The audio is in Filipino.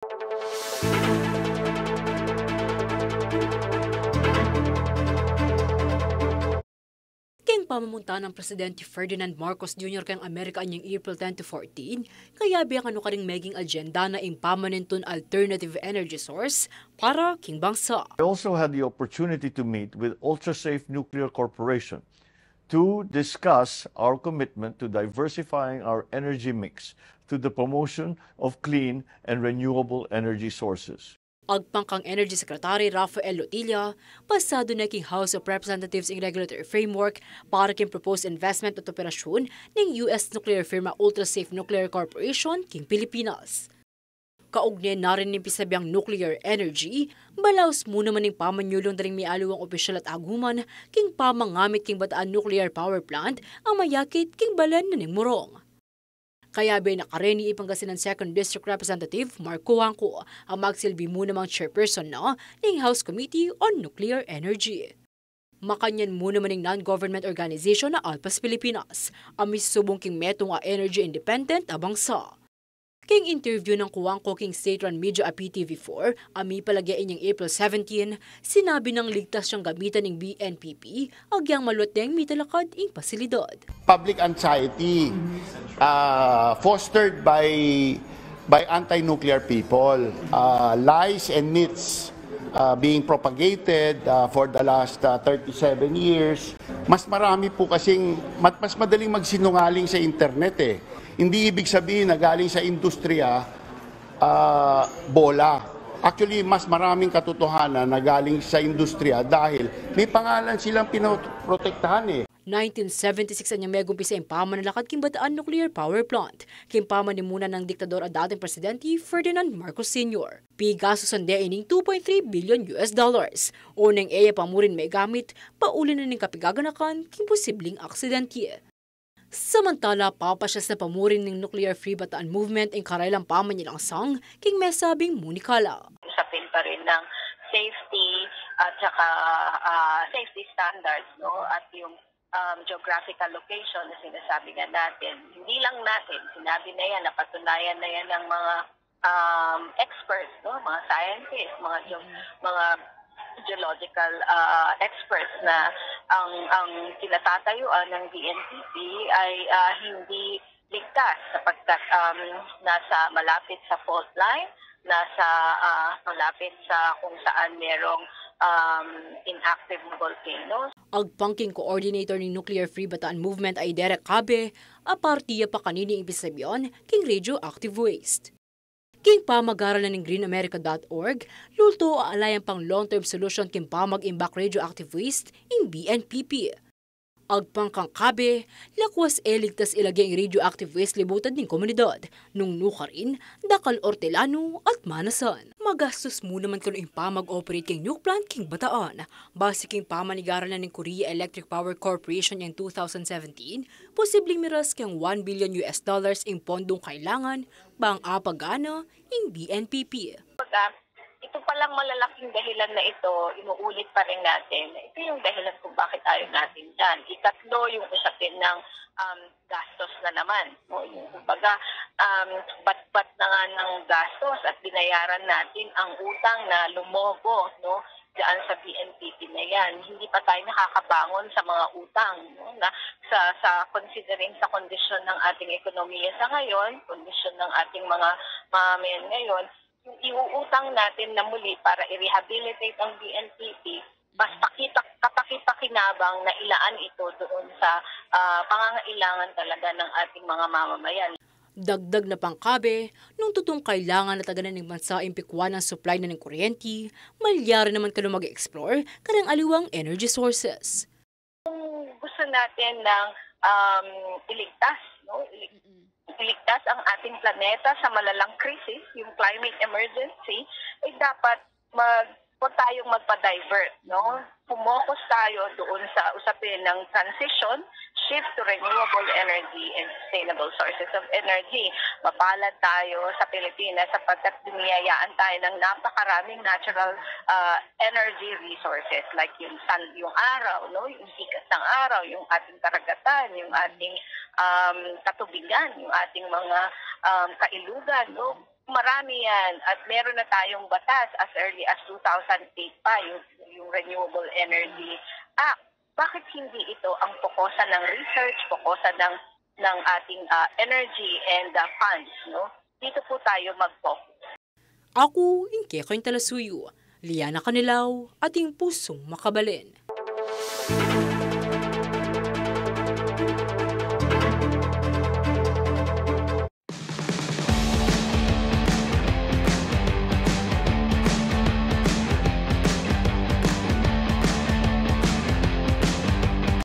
King pamamunta ng Presidente Ferdinand Marcos Jr. kang Amerika anyang April 10 to 14, kaya biyak ka ring maging agenda na permanentong alternative energy source para king bangsa. I also had the opportunity to meet with Ultrasafe Nuclear Corporation to discuss our commitment to diversifying our energy mix to the promotion of clean and renewable energy sources. Agpangkang Energy Secretary Rafael Lotilla, pasado na king House of Representatives in regulatory framework para king proposed investment at operasyon ng US nuclear firma Ultrasafe Nuclear Corporation king Pilipinas. Kaugnay na rin ng pisabiyang nuclear energy, balaos muna man ng pamanyulong daring may aluwang opisyal at aguman king pamangamit king Bataan Nuclear Power Plant ang mayakit king balan na ning Morong. Kaya ba nakareni ipanggasin ng 2nd District Representative Marco Wangco ang magsilbi muna mang chairperson na ng House Committee on Nuclear Energy. Makanyan muna man ng non-government organization na Alpas Pilipinas ang misubong king metong energy independent abang sa. King interview ng Kuwangko king state-run media a PTV4, ami palagyain niyang April 17, sinabi ng ligtas siyang gamitan ng BNPP, agyang malwateng mitalakad ing pasilidad. Public anxiety fostered by anti-nuclear people, lies and myths being propagated for the last 37 years. Mas marami po kasing, mas madaling magsinungaling sa internet eh. Hindi ibig sabihin na galing sa industriya, bola. Actually, mas maraming katotohanan na galing sa industriya dahil may pangalan silang pinoprotektahan eh. 1976 anyang megumpisa ang pamanalakad king Bataan Nuclear Power Plant, king pamanimunan ng diktador at dating presidente Ferdinand Marcos Sr. Pigaso sande ining 2.3 billion US dollars. Unang eya pamurin may gamit, paulin na ng kapigaganakan king posibleng aksidente. Samantala, papasyas na pamurin ng Nuclear Free Bataan Movement ang karailang pamanyilang sang king may sabing munikala. Usapin pa rin ng safety at saka safety standards, no? At yung geographical location na sinasabi nga natin. Hindi lang natin, sinabi na yan, napatunayan na yan ng mga experts, no? Mga scientists, mga geological experts na ang kinatatayuan ng BNPP ay hindi ligtas sapagkat nasa malapit sa fault line, nasa malapit sa kung saan merong inactive volcanoes. Agpangking coordinator ng Nuclear Free Bataan Movement ay Derek Cabe, apartiya pa kanining ibisabyon king radioactive waste. King pamag-aral na ng greenamerica.org, lulto aalayan pang long-term solution king pamag-imbak radioactive waste in BNPP. Agpangkang Cabe, lakwas ligtas ilagay ang radioactive waste libutan ng komunidad, nung nukarin, Dakal Ortelano at Manasan. Magastos muna man kano yung pamag-operate king nuke plant king Bataan. Base king pamanigaran na ng Korea Electric Power Corporation yung 2017, posibleng miras king 1 billion US dollars in pondong kailangan, bang apagana in BNPP. Ito palang malalaking dahilan na ito, inuulit pa rin natin. Ito yung dahilan kung bakit ayaw natin dyan. Ikatlo, yung usapin ng gastos na naman. No? Yung kumbaga, bat-bat na nga ng gastos at binayaran natin ang utang na lumobo, no? Diyan sa BNPP na yan. Hindi pa tayo nakakabangon sa mga utang. No? Na, sa considering sa kondisyon ng ating ekonomiya sa ngayon, kondisyon ng ating mga mamamayan ngayon, yung iuutang natin na muli para i-rehabilitate ang BNPP, mas kapakipakinabang na ilaan ito doon sa pangangailangan talaga ng ating mga mamamayan. Dagdag na pangkabe, nung tutong kailangan na taganan ng bansa impikwan ng supply na ng kuryente, malyari naman kano mag-explore karang aliwang energy sources. Kung gusto natin ng iligtas, no? Iligtas ang ating planeta sa malalang krisis, yung climate emergency, ay dapat huwag tayong magpa-divert, no? Pumokus tayo doon sa usapin ng transition, shift to renewable energy and sustainable sources of energy. Mapalad tayo sa Pilipinas sapagkat dumiyayaan tayo ng napakaraming natural energy resources like yung sun, yung araw, no? Yung sikat ng araw, yung ating karagatan, yung ating katubigan, yung ating mga kailugan, no? marami yan at meron na tayong batas as early as 2008 pa, yung Renewable Energy Act. Bakit hindi ito ang pokosan ng research, pokosan ng ating energy and funds, no? Dito po tayo mag-focus. Ako, Inke Koin Talasuyo, Liana Canilaw, ating pusong makabalin.